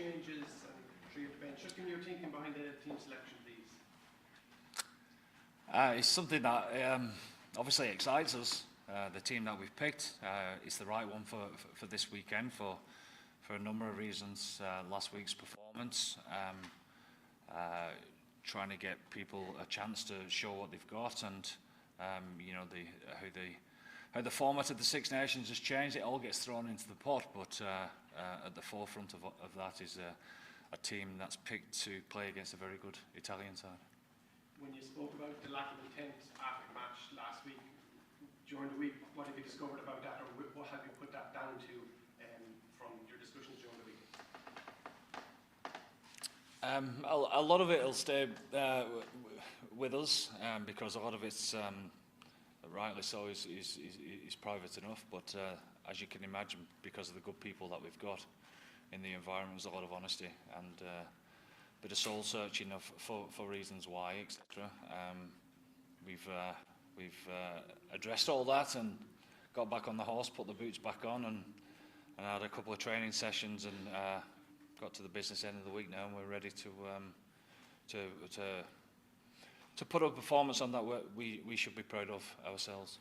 changes and three at the bench. Just give me your thinking behind the team selection, please. It's something that obviously excites us. The team that we've picked is the right one for this weekend for a number of reasons. Last week's performance, trying to get people a chance to show what they've got, and how the format of the Six Nations has changed. It all gets thrown into the pot, but at the forefront of that is a team that's picked to play against a very good Italian side. When you spoke about the lack of intent after the match last week, during the week, what have you discovered about that, or what have you put that down to from your discussions during the week? A lot of it will stay with us because a lot of it's rightly so is private enough. But as you can imagine, because of the good people that we've got in the environment, there's a lot of honesty and a bit of soul searching for reasons why, etc. We've addressed all that and got back on the horse, put the boots back on, and had a couple of training sessions, and got to the business end of the week now, and we're ready to put a performance on that we should be proud of ourselves.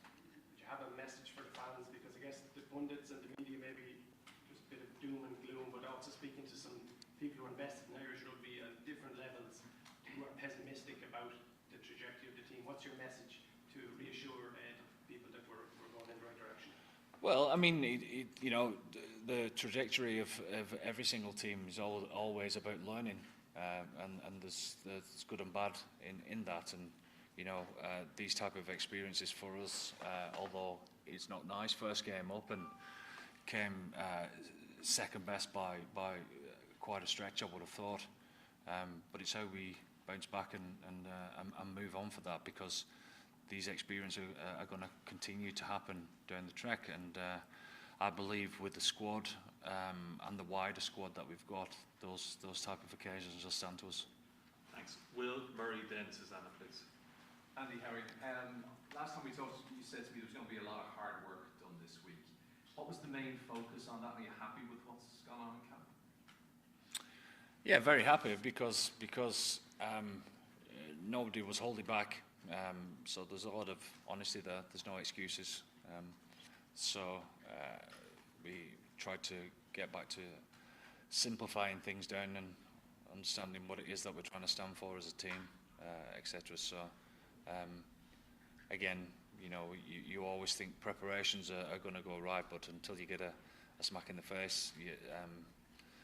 Do you have a message for the fans? Because I guess the pundits and the media may be just a bit of doom and gloom, but also speaking to some people who are invested in Irish rugby at different levels who are pessimistic about the trajectory of the team. What's your message to reassure people that we're going in the right direction? Well, I mean, the trajectory of every single team is always about learning, and there's good and bad in that. And these type of experiences for us, although it's not nice, first game up and came second best by quite a stretch, I would have thought. But it's how we bounce back and move on for that, because these experiences are going to continue to happen down the track, and I believe with the squad and the wider squad that we've got, those type of occasions will stand to us. Thanks. Will, Murray, then Susanna, please. Andy, Harry, last time we talked, you said to me there was going to be a lot of hard work done this week. What was the main focus on that? Are you happy with what's gone on in camp? Yeah, very happy because nobody was holding back. So there's a lot of honesty there. There's no excuses. So we tried to get back to simplifying things down and understanding what it is that we're trying to stand for as a team, etc. So again, you always think preparations are going to go right, but until you get a smack in the face,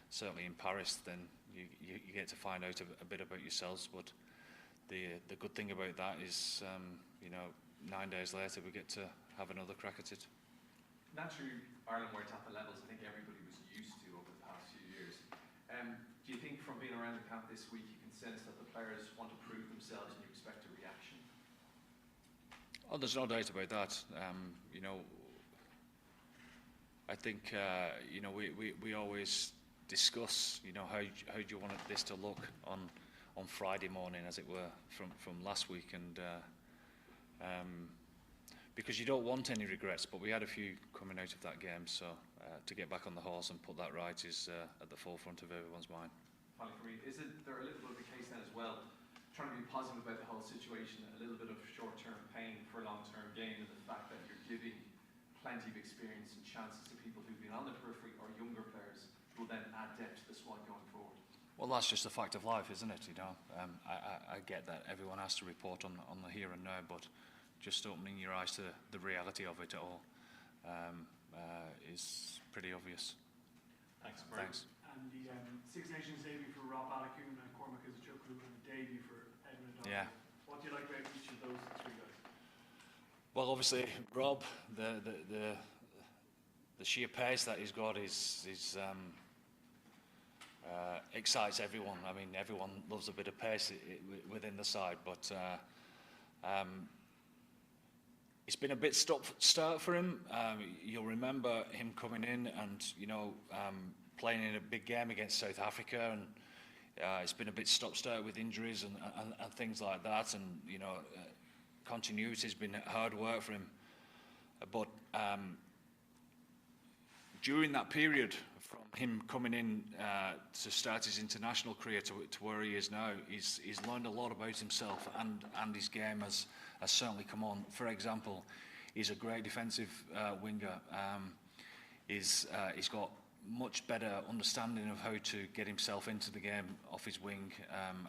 certainly in Paris, then you get to find out a bit about yourselves. But the good thing about that is, 9 days later we get to have another crack at it. Naturally, Ireland weren't at the levels I think everybody was used to over the past few years. Do you think from being around the camp this week you can sense that the players want to prove themselves and you expect a reaction? Oh, there's no doubt about that. I think we always discuss how do you want this to look on Friday morning, as it were, from last week, and because you don't want any regrets, but we had a few coming out of that game, so to get back on the horse and put that right is at the forefront of everyone's mind. Finally for me, is there a little bit of a case then as well, trying to be positive about the whole situation, a little bit of short-term pain for long-term gain, and the fact that you're giving plenty of experience and chances to people who've been on the periphery or younger players who will then add depth to the squad going forward? Well, that's just a fact of life, isn't it? I get that everyone has to report on the here and now, but just opening your eyes to the reality of it all is pretty obvious. Thanks. Thanks. And the Six Nations debut for Baloucoune and Cormac Edogbo, and the debut for Edwin Edogbo. Yeah. What do you like about each of those three guys? Well, obviously, Rob, the sheer pace that he's got is excites everyone. I mean, everyone loves a bit of pace within the side, but it's been a bit stop-start for him. You'll remember him coming in and playing in a big game against South Africa, and it's been a bit stop-start with injuries and things like that, and continuity has been hard work for him. But during that period from him coming in to start his international career to where he is now, he's learned a lot about himself, and his game has certainly come on. For example, he's a great defensive winger. He's got much better understanding of how to get himself into the game off his wing,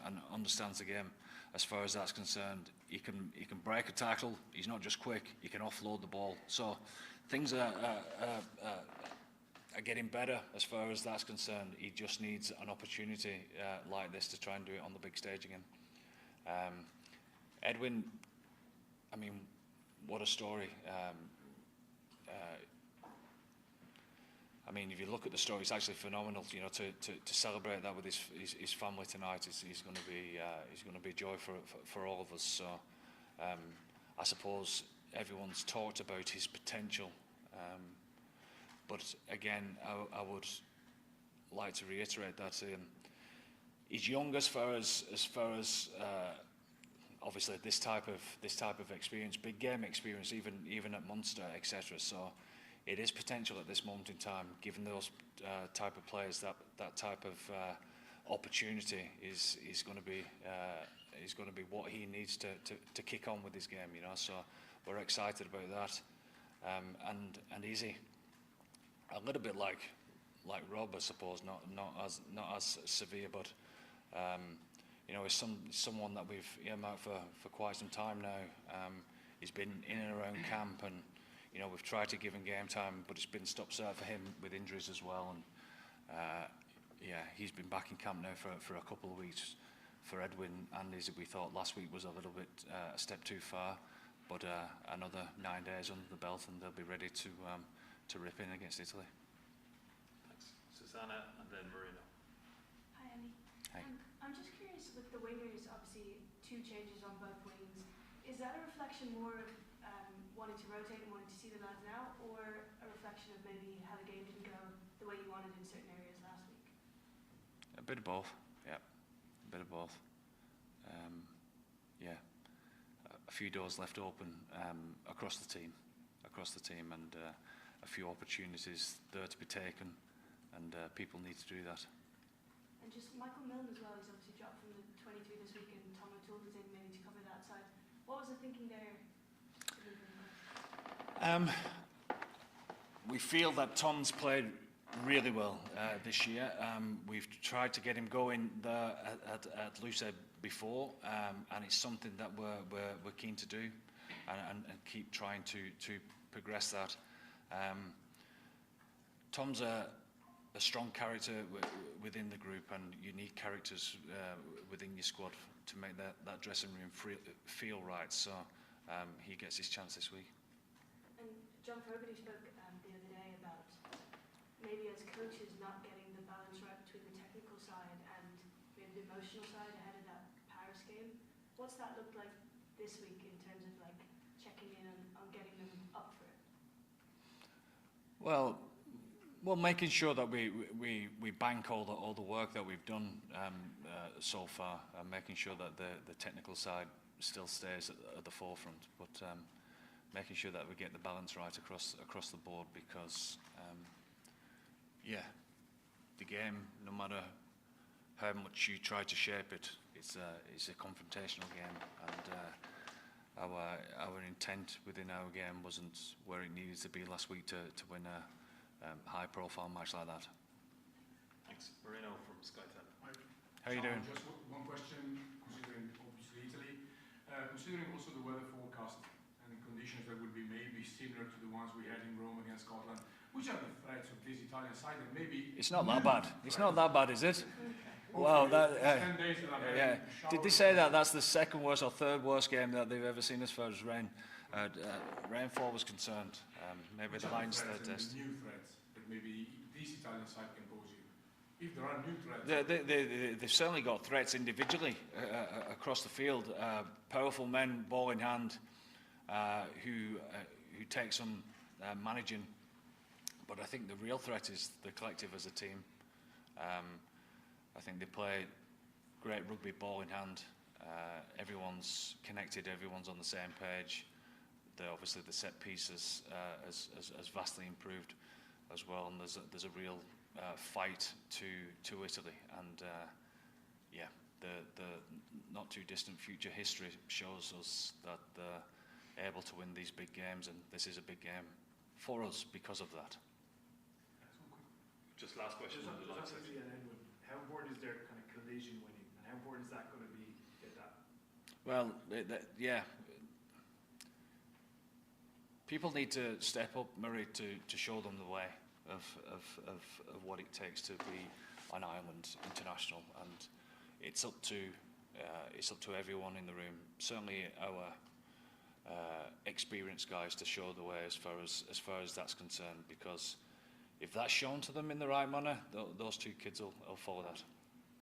and understands the game as far as that's concerned. He can break a tackle. He's not just quick. He can offload the ball. So things are getting better as far as that's concerned. He just needs an opportunity like this to try and do it on the big stage again. Edwin, I mean, what a story. I mean, if you look at the story, it's actually phenomenal. You know, to celebrate that with his family tonight is going to be a joy for all of us. So, I suppose everyone's talked about his potential, but again, I would like to reiterate that he's young as far as obviously this type of experience, big game experience, even at Munster, etc. So. It is potential at this moment in time, given those type of players. That type of opportunity is going to be what he needs to kick on with his game. You know, so we're excited about that. And Easy, a little bit like Rob, I suppose, not as severe, but you know, is someone that we've earmarked for quite some time now. He's been in and around camp, and you know, we've tried to give him game time, but it's been stop-start for him with injuries as well. And yeah, he's been back in camp now for a couple of weeks. For Edwin and Izzy, we thought last week was a little bit a step too far, but another 9 days under the belt, and they'll be ready to rip in against Italy. Thanks. Susanna, and then Marino. Hi, Andy. Hi. I'm just curious, with the wingers, obviously 2 changes on both wings. Is that a reflection more of wanting to rotate and wanting to see the lads now, or a reflection of maybe how the game didn't go the way you wanted in certain areas last week? A bit of both, yeah. A bit of both. Yeah. A few doors left open across the team, and a few opportunities there to be taken, and people need to do that. And just Michael Milne as well, he's obviously dropped from the 23 this week, and Tom O'Toole is in maybe to cover that side. What was the thinking there? We feel that Tom's played really well this year. We've tried to get him going there at Lucerne before, and it's something that we're keen to do, and keep trying to progress that. Tom's a strong character within the group, and unique characters within your squad to make that dressing room feel right. So he gets his chance this week. And John Fogarty spoke the other day about maybe as coaches not getting the balance right between the technical side and maybe the emotional side ahead of that Paris game. What's that looked like this week in terms of like checking in on getting them up for it? Well, making sure that we bank all the work that we've done so far, and making sure that the technical side still stays at the forefront, but making sure that we get the balance right across the board, because yeah, the game, no matter how much you try to shape it, it's a confrontational game, and our intent within our game wasn't where it needed to be last week to win a high-profile match like that. Thanks. Marino from Sky 10. How are you doing? Just one question, considering obviously Italy, considering also the weather forecast and conditions that would be maybe similar to the ones we had in Rome against Scotland, which are the threats of this Italian side, and maybe It's not that bad. It's not that bad, is it? Okay. Wow, that 10 days that I've had yeah. showers. Did they say that that's the second worst or third worst game that they've ever seen as far as rainfall was concerned? Maybe Which the are line's threats third and test. the new threats that maybe this Italian side can pose you? If there are new threats. They've certainly got threats individually across the field. Powerful men, ball in hand, who take some managing. But I think the real threat is the collective as a team. I think they play great rugby, ball in hand. Everyone's connected. Everyone's on the same page. Obviously the set pieces has vastly improved as well, and there's a real fight to Italy, and yeah, the not too distant future history shows us that they're able to win these big games, and this is a big game for us because of that. Just last question on the line section. And Edwin, how important is their kind of collision winning, and how important is that going to be at that? Well, yeah. People need to step up, Murray, to show them the way of what it takes to be an Ireland international, and it's up to everyone in the room, certainly our experienced guys, to show the way as far as that's concerned, because if that's shown to them in the right manner, those two kids will follow that.